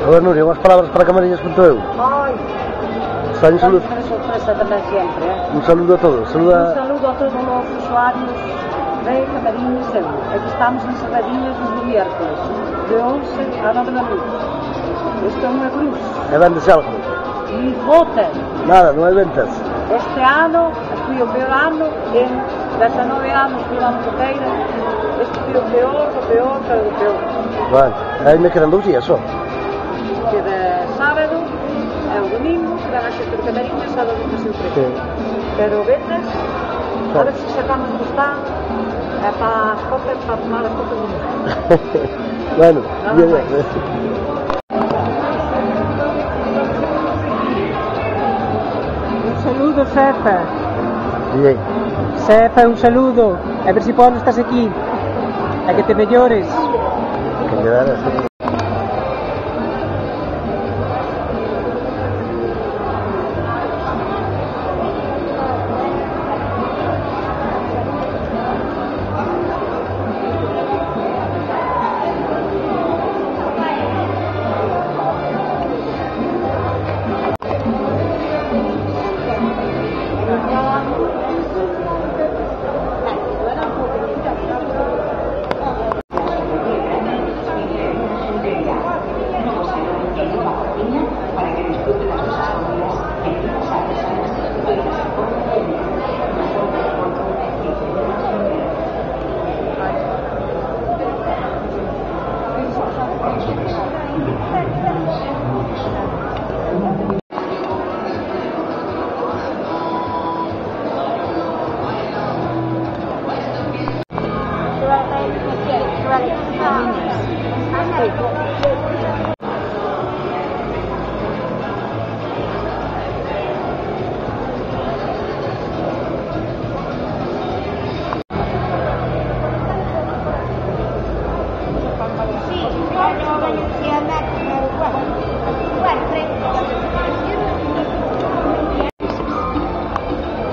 A ver, Nuria, unhas palabras para Camarillas junto eu. Ai, Sai un saludo. sorpresa tamén sempre, Un saludo a todos. Un saludo a todos os usuarios de Camariñas sempre. Aquí estamos en Serradinhas desde o miércoles, de 11 a 9 da noite. Isto é unha cruz. E vendes algo? E voten. Nada, non hai ventas. Este ano, foi o peor ano, en 19 anos que vamos a feira. Este foi o peor, pero o peor. Vale, aí me quedan 2 días só. Queda sábado, é o domingo, queda a xente de Camariñas, sábado de sorpresa. Sí. Pero veces, a ver se sacamos do stand, é para as copas, para tomar as copas do mundo. Bueno, bien. Un saludo, Cefa. Bien. Cefa, un saludo. A ver se podes estás aquí. A que te mellores. Que quedara así.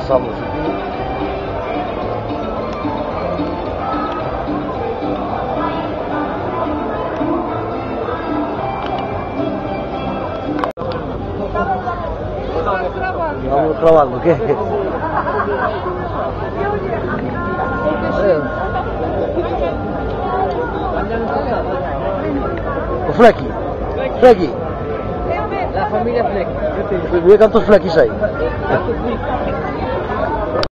Passamos aqui. Vamos clavando, o quê? O Flecky. Flecky. La familia Fleck. Mira cantos Fleckys hai.